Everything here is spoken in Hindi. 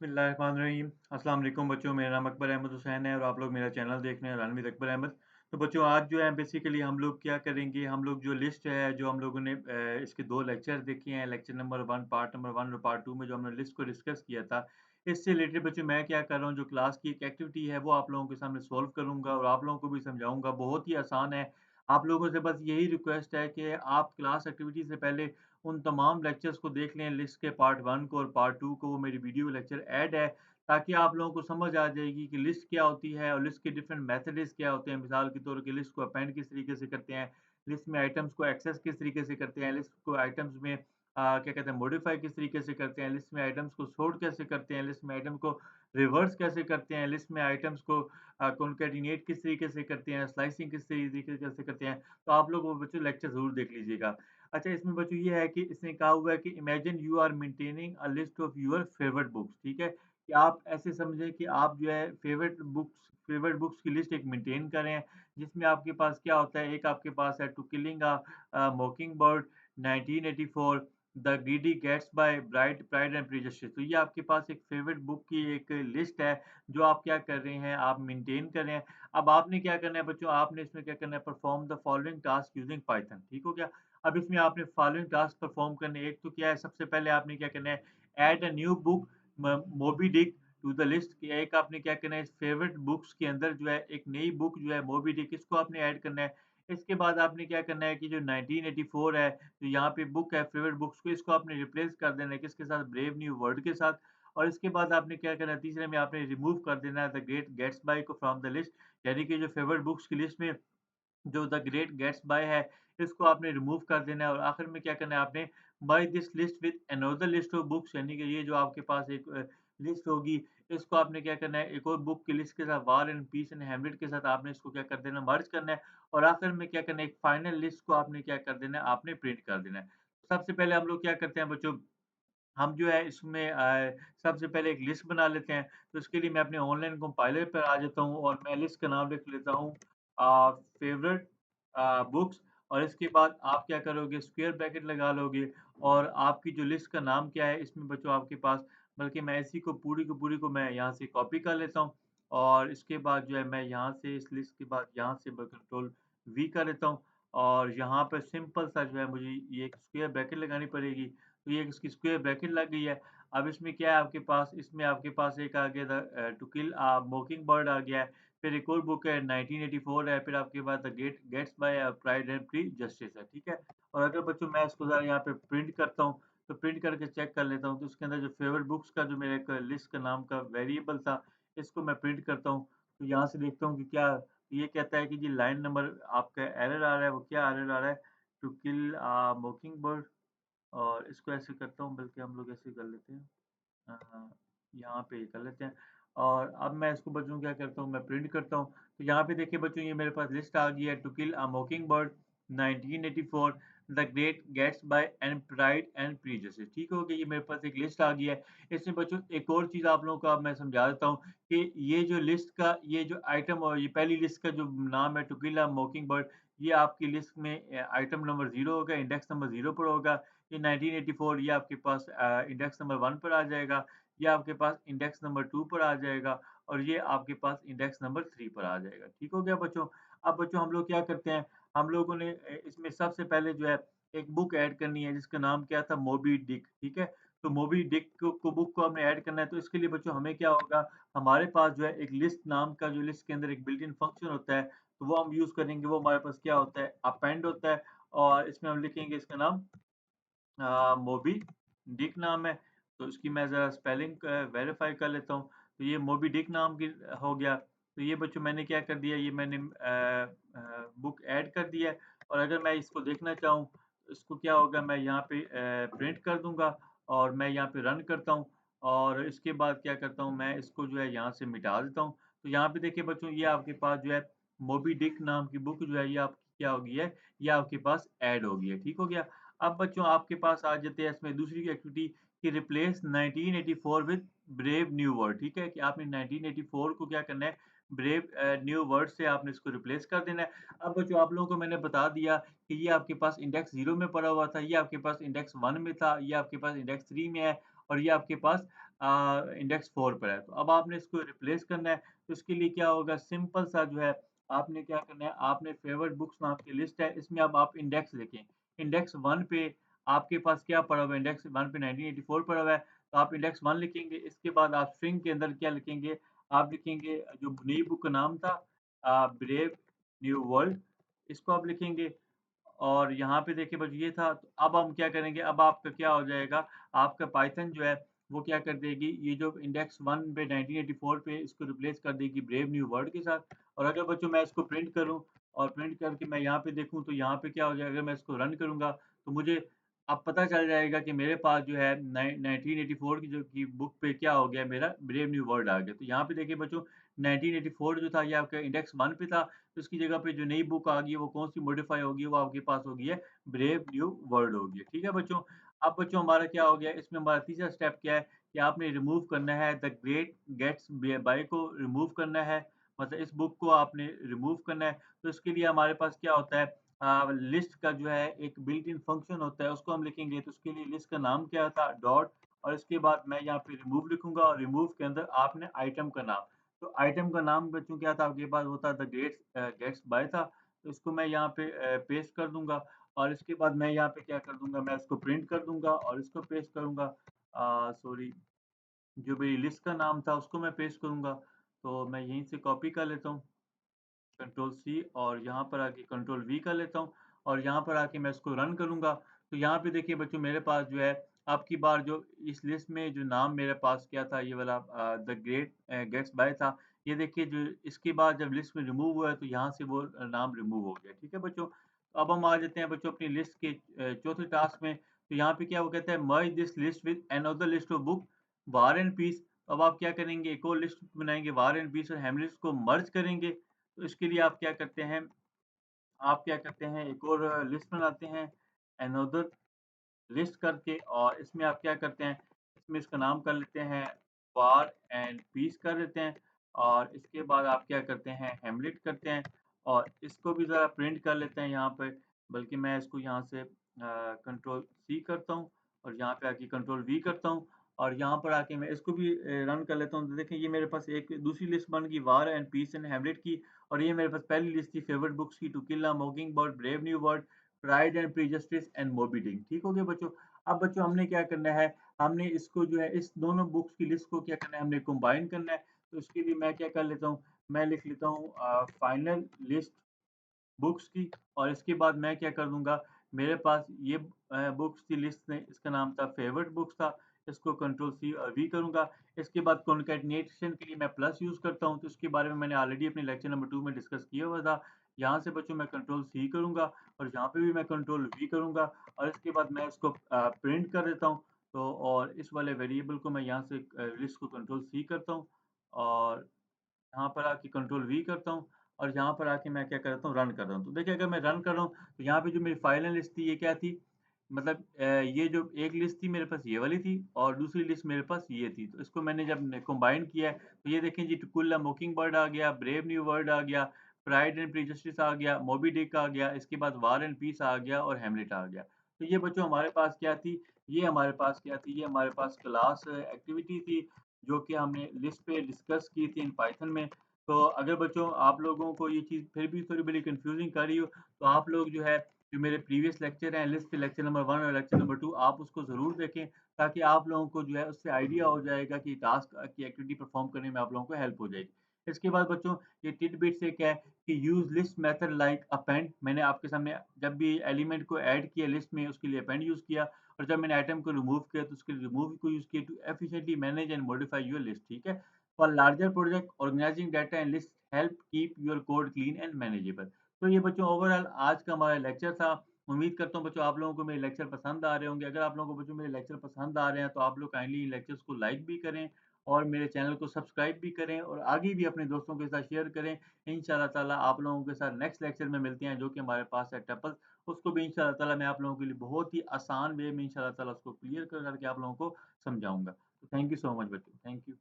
बिस्मिल्लाहिर्रहमानिर्रहीम। अस्सलाम वालेकुम बच्चों, मेरा नाम अकबर अहमद हुसैन है और आप लोग मेरा चैनल देख रहे हैं रणवीर अकबर अहमद। तो बच्चों आज जो है बेसिकली हम लोग क्या करेंगे, हम लोग जो लिस्ट है जो हम लोगों ने इसके 2 लेक्चर देखे हैं, लेक्चर नंबर 1 पार्ट नंबर 1 और पार्ट 2 में जो हमने लिस्ट को डिस्कस किया था। इससे रिलेटेड बच्चों मैं क्या कर रहा हूँ, जो क्लास की एक एक्टिविटी है वो आप लोगों के सामने सॉल्व करूँगा और आप लोगों को भी समझाऊँगा। बहुत ही आसान है। आप लोगों से बस यही रिक्वेस्ट है कि आप क्लास एक्टिविटी से पहले उन तमाम लेक्चर्स को देख लें, लिस्ट के पार्ट 1 को और पार्ट 2 को, वो मेरी वीडियो लेक्चर ऐड है, ताकि आप लोगों को समझ आ जाएगी कि लिस्ट क्या होती है और लिस्ट के डिफरेंट मेथड्स क्या होते हैं। मिसाल के तौर पे लिस्ट को अपेंड किस तरीके से करते हैं, लिस्ट में आइटम्स को एक्सेस किस तरीके से करते हैं, लिस्ट को आइटम्स में क्या कहते हैं मॉडिफाई किस तरीके से करते हैं, लिस्ट में आइटम्स को सॉर्ट कैसे करते हैं, लिस्ट में आइटम को रिवर्स कैसे करते हैं, लिस्ट में आइटम्स को कॉन्कैटिनेट किस तरीके से करते हैं, स्लाइसिंग किस तरीके से करते हैं। तो आप लोग वो बच्चों लेक्चर ज़रूर देख लीजिएगा। अच्छा, इसमें बच्चों ये है कि इसने कहा हुआ है कि imagine you are maintaining a list of your favourite books, ठीक है? कि आप ऐसे समझें कि आप जो है फेवरेट बुक्स की लिस्ट एक मेंटेन कर रहे हैं, जिसमें आपके पास क्या होता है, एक आपके पास है to killing mockingbird, 1984, the great Gatsby, pride and prejudice. तो ये आपके पास एक फेवरेट बुक की एक लिस्ट है, जो आप क्या कर रहे हैं, आप मेंटेन कर रहे हैं। अब आपने क्या करना है बच्चों, आपने इसमें क्या करना है, perform the following task using Python, ठीक हो गया? अब इसमें आपने फॉलोइंग टास्क परफॉर्म करने, एक तो क्या है, सबसे पहले आपने क्या करना है, add a new book Moby Dick to the list. कि एक आपने क्या करना है, फेवरेट बुक्स के अंदर जो है एक नई बुक जो है मोबी डिक, इसको आपने ऐड करना है। इसके बाद आपने क्या करना है कि जो 1984 है, जो यहाँ पे बुक है फेवरेट बुक्स को, इसको आपने रिप्लेस कर देना है किसके साथ, ब्रेव न्यू वर्ल्ड के साथ। और इसके बाद आपने क्या करना है, तीसरे में आपने रिमूव कर देना है द ग्रेट गैट्सबाय को फ्रॉम द लिस्ट। यानी कि जो फेवरेट बुक्स की लिस्ट में जो द ग्रेट गैट्सबाय है, इसको आपने रिमूव कर देना है। और आखिर में क्या करना है आपने, merge this list with another list of books, यानी कि ये जो आपके पास एक लिस्ट होगी, इसको आपने क्या करना है, एक और बुक की लिस्ट के साथ, War and Peace and Hamlet के साथ आपने इसको क्या कर देना, मर्ज करना है। और आखिर में क्या करना है, एक फाइनल लिस्ट को आपने क्या कर देना है, आपने प्रिंट कर देना है। सबसे पहले हम लोग क्या करते हैं बच्चों, हम जो है इसमें सबसे पहले एक लिस्ट बना लेते हैं। तो इसके लिए मैं अपने ऑनलाइन कंपाइलर पर आ जाता हूँ और मैं लिस्ट का नाम लिख लेता हूँ फेवरेट बुक्स। और इसके बाद आप क्या करोगे, स्क्वायर ब्रैकेट लगा लोगे और आपकी जो लिस्ट का नाम क्या है, इसमें बच्चों आपके पास, बल्कि मैं इसी को पूरी को मैं यहाँ से कॉपी कर लेता हूँ। और इसके बाद जो है मैं यहाँ से इस लिस्ट के बाद यहाँ से कंट्रोल वी कर लेता हूँ और यहाँ पे सिंपल सा जो है मुझे ये एक स्क्वायर ब्रैकेट लगानी पड़ेगी। तो ये इसकी स्क्वायर ब्रैकेट लग गई है। अब इसमें क्या है आपके पास, इसमें आपके पास एक आ गया था टू किल मोकिंगबर्ड आ गया है। फिर एक और बुक है 1984 है, फिर आपके पास द गेट्सबाय प्राइड एंड प्रेजुडिस है, ठीक है? और अगर बच्चों मैं इसको ज़रा यहाँ पे प्रिंट करता हूँ, तो प्रिंट करके चेक कर लेता हूँ, तो उसके अंदर जो फेवरेट बुक्स का जो मेरे एक लिस्ट का नाम का वेरिएबल था, इसको मैं प्रिंट करता हूँ। तो यहाँ से देखता हूँ कि क्या ये कहता है कि जी लाइन नंबर आपका एरर आ रहा है, वो क्या एरर आ रहा है, टू किल मोकिंगबर्ड। और इसको ऐसे करता हूँ, बल्कि हम लोग ऐसे कर लेते हैं, अ, यहाँ पे ये कर लेते हैं। और अब मैं इसको बच्चों क्या करता हूँ, मैं प्रिंट करता हूँ। तो यहाँ पे देखिए बच्चों, ये मेरे पास लिस्ट आ गई है, to kill a mockingbird, 1984, the great Gatsby and pride and prejudice, ठीक हो गया? ये मेरे पास एक लिस्ट आ गई है। इसमें बच्चों एक और चीज़ आप लोगों को अब मैं समझा देता हूँ कि ये जो लिस्ट का ये जो आइटम, और ये पहली लिस्ट का जो नाम है टू किल अ मॉकिंगबर्ड, ये आपकी लिस्ट में आइटम नंबर 0 होगा, इंडेक्स नंबर 0 पर होगा। ये 1984 ये आपके पास इंडेक्स नंबर 1 पर आ जाएगा, ये आपके पास इंडेक्स नंबर 2 पर आ जाएगा और ये आपके पास इंडेक्स नंबर 3 पर आ जाएगा। ठीक हो गया बच्चों? अब बच्चों हम लोग क्या करते हैं, हम लोगों ने इसमें सबसे पहले जो है एक बुक ऐड करनी है, जिसका नाम क्या था, मोबी डिक, ठीक है? तो मोबी डिक को बुक को हमने ऐड करना है, तो इसके लिए बच्चों हमें क्या होगा, हमारे पास जो है एक लिस्ट नाम का, जो लिस्ट के अंदर एक बिल्ट इन फंक्शन होता है, तो वो हम यूज़ करेंगे। वो हमारे पास क्या होता है, अपेंड होता है। और इसमें हम लिखेंगे इसका नाम मोबी डिक नाम है। तो इसकी मैं ज़रा स्पेलिंग वेरीफ़ाई कर लेता हूँ। तो ये मोबी डिक नाम की हो गया। तो ये बच्चों मैंने क्या कर दिया, ये मैंने बुक ऐड कर दिया है। और अगर मैं इसको देखना चाहूँ, इसको क्या होगा, मैं यहाँ पे प्रिंट कर दूँगा और मैं यहाँ पे रन करता हूँ। और इसके बाद क्या करता हूँ, मैं इसको जो है यहाँ से मिटा देता हूँ। तो यहाँ पे देखिए बच्चों, ये आपके पास जो है मोबी डिक नाम की बुक जो है, ये आपकी क्या हो गई है, ये आपके पास ऐड हो गई है। ठीक हो गया? अब बच्चों आपके पास आ जाते हैं इसमें दूसरी एक्टिविटी, कि replace 1984 with brave new word, ठीक है? कि आपने 1984 को क्या करना है, ब्रेव न्यू वर्ड से आपने इसको रिप्लेस कर देना है। अब बच्चों आप लोगों को मैंने बता दिया कि ये आपके पास इंडेक्स 0 में पड़ा हुआ था, ये आपके पास इंडेक्स 1 में था, ये आपके पास इंडेक्स 3 में है और ये आपके पास इंडेक्स 4 पर है। तो अब आपने इसको रिप्लेस करना है, तो इसके लिए क्या होगा सिंपल सा जो है आपने क्या करना है, आपने फेवरेट बुक्स नाम की लिस्ट है, इसमें अब आप इंडेक्स लिखें। इंडेक्स 1 पे आपके पास क्या पड़ा हुआ है, इंडेक्स 1 पे 1984 पड़ा हुआ है, तो आप इंडेक्स 1 लिखेंगे, इसके बाद आप स्ट्रिंग के अंदर क्या लिखेंगे, आप लिखेंगे जो नई बुक का नाम था ब्रेव न्यू वर्ल्ड, इसको आप लिखेंगे और यहाँ पे देखिए बस ये था। तो अब हम क्या करेंगे, अब आपका क्या हो जाएगा, आपका पाइथन जो है वो क्या कर देगी, ये जो इंडेक्स 1 पे 1984 पे इसको रिप्लेस कर देगी ब्रेव न्यू वर्ल्ड के साथ। और अगर बच्चों मैं इसको प्रिंट करूँ और प्रिंट करके मैं यहाँ पे देखूँ तो यहाँ पे क्या हो जाएगा, अगर मैं इसको रन करूँगा तो मुझे अब पता चल जाएगा कि मेरे पास जो है 1984 की बुक पे क्या हो गया, मेरा ब्रेव न्यू वर्ल्ड आ गया। तो यहाँ पे देखिए बच्चों 1984 जो था ये आपका इंडेक्स 1 पे था, तो उसकी जगह पे जो नई बुक आ गई है वो कौन-सी मॉडिफ़ाई होगी, वो आपके पास होगी है ब्रेव न्यू वर्ल्ड होगी है। ठीक है बच्चों? अब बच्चों हमारा क्या हो गया, इसमें हमारा तीसरा स्टेप क्या है कि आपने रिमूव करना है द ग्रेट गैट्सबी बाय को रिमूव करना है। मतलब इस बुक को आपने रिमूव करना है। तो इसके लिए हमारे पास क्या होता है, लिस्ट का जो है एक बिल्ट इन फंक्शन होता है, उसको हम लिखेंगे। तो उसके लिए लिस्ट का नाम क्या था, डॉट, और इसके बाद मैं यहाँ पे रिमूव लिखूँगा और रिमूव के अंदर आपने आइटम का नाम। तो आइटम का नाम बच्चों क्या था आपके पास, वो था द गेट्स बाय था। तो इसको मैं यहाँ पे पेस्ट कर दूँगा और इसके बाद मैं यहाँ पे क्या कर दूँगा, मैं इसको प्रिंट कर दूँगा और इसको पेस्ट करूँगा। सॉरी, जो मेरी लिस्ट का नाम था उसको मैं पेस्ट करूँगा। तो मैं यहीं से कॉपी कर लेता हूँ। कंट्रोल सी और यहाँ पर आके कंट्रोल वी कर लेता हूँ और यहाँ पर आके मैं इसको रन करूँगा। तो यहाँ पे देखिए बच्चों मेरे पास जो है अब की बार जो इस लिस्ट में जो नाम मेरे पास क्या था, ये वाला द ग्रेट गेट्स बाय था। ये देखिए जो इसके बाद जब लिस्ट में रिमूव हुआ है तो यहाँ से वो नाम रिमूव हो गया। ठीक है बच्चों? तो अब हम आ जाते हैं बच्चों अपनी लिस्ट के चौथे टास्क में। तो यहाँ पे क्या वो कहता है merge this list with another list of book war and peace. अब आप क्या करेंगे, एक और लिस्ट बनाएँगे वार एंड पीस और हेमलेट्स को मर्ज करेंगे। तो इसके लिए आप क्या करते हैं एक और लिस्ट बनाते हैं अनदर लिस्ट करके, और इसमें आप क्या करते हैं, इसमें इसका नाम कर लेते हैं वार एंड पीस कर देते हैं और इसके बाद आप क्या करते हैं हेमलेट करते हैं और इसको भी ज़रा प्रिंट कर लेते हैं यहाँ पे। बल्कि मैं इसको यहाँ से कंट्रोल सी करता हूँ और यहाँ पे आके कंट्रोल वी करता हूँ और यहाँ पर आके मैं इसको भी रन कर लेता हूँ। तो देखें ये मेरे पास एक दूसरी लिस्ट बन गई War and Peace and Hamlet की, और ये मेरे पास पहली लिस्ट थी फेवरेट बुक्स की, To kill a Mockingbird, Brave New World, Pride and Prejudice and Moby Dick. ठीक हो गया बच्चों? अब बच्चों हमने क्या करना है, हमने इसको जो है इस दोनों बुक्स की लिस्ट को क्या करना है, हमने कंबाइन करना है। तो इसके लिए मैं क्या कर लेता हूँ, मैं लिख लेता हूँ फाइनल लिस्ट बुक्स की, और इसके बाद मैं क्या कर दूँगा, मेरे पास ये बुक्स की लिस्ट में इसका नाम था फेवरेट बुक्स था, इसको कंट्रोल सी और वी करूँगा। इसके बाद कॉन्कैटिनेशन के लिए मैं प्लस यूज़ करता हूँ, तो इसके बारे में मैंने ऑलरेडी अपने लेक्चर नंबर 2 में डिस्कस किया हुआ था। यहाँ से बच्चों मैं कंट्रोल सी करूँगा और यहाँ पे भी मैं कंट्रोल वी करूँगा और इसके बाद मैं इसको प्रिंट कर देता हूँ। तो और इस वाले वेरिएबल को मैं यहाँ से लिस्ट को कंट्रोल सी करता हूँ और यहाँ पर आके कंट्रोल वी करता हूँ और यहाँ पर आके मैं क्या करता हूँ, रन कर रहा हूँ। तो देखिए अगर मैं रन कर रहा हूँ तो यहाँ पे जो मेरी फाइनल लिस्ट थी ये क्या थी? मतलब ये जो एक लिस्ट थी मेरे पास ये वाली थी और दूसरी लिस्ट मेरे पास ये थी। तो इसको मैंने जब कंबाइन किया है तो ये देखें जी, टुकुला मोकिंगबर्ड आ गया, ब्रेव न्यू वर्ल्ड आ गया, प्राइड एंड प्रेजुडिस आ गया, मोबी डिक आ गया, इसके बाद वार एंड पीस आ गया और हेमलेट आ गया। तो ये बच्चों हमारे पास क्या थी? ये हमारे पास क्या थी? ये हमारे पास क्लास एक्टिविटी थी, जो कि हमने लिस्ट पे डिस्कस की थी इन पाइथन में। तो अगर बच्चों आप लोगों को ये चीज़ फिर भी थोड़ी बड़ी कन्फ्यूज़िंग कर रही हो, तो आप लोग जो है, जो मेरे प्रीवियस लेक्चर हैं लिस्ट के लेक्चर नंबर 1 और लेक्चर नंबर 2, आप उसको ज़रूर देखें, ताकि आप लोगों को जो है उससे आइडिया हो जाएगा कि टास्क की एक्टिविटी परफ़ॉर्म करने में आप लोगों को हेल्प हो जाएगी। इसके बाद बच्चों ये टिडबिट्स एक है कि use list method like append. मैंने आपके सामने जब भी एलिमेंट को ऐड किया लिस्ट में उसके लिए अपेंड यूज़ किया, और जब मैंने आइटम को रिमूव किया तो उसके लिए रिमूव को यूज़ किया to efficiently manage and modify your list. ठीक है? For larger project, organizing data and lists help keep your code clean and manageable। तो ये बच्चों ओवरऑल आज का हमारा लेक्चर था। उम्मीद करता हूँ बच्चों आप लोगों को मेरे लेक्चर पसंद आ रहे होंगे। अगर आप लोगों को बच्चों मेरे लेक्चर पसंद आ रहे हैं तो आप लोग काइंडली इन लेक्चर्स को लाइक भी करें और मेरे चैनल को सब्सक्राइब भी करें और आगे भी अपने दोस्तों के साथ शेयर करें। इंशाल्लाह ताला आप लोगों के साथ नेक्स्ट लेक्चर में मिलते हैं, जो कि हमारे पास है टपल। उसको भी इंशाल्लाह ताला मैं आप लोगों के लिए बहुत ही आसान वे में इंशाल्लाह ताला उसको क्लियर कर करके आप लोगों को समझाऊँगा। तो थैंक यू सो मच बच्चों। Thank you.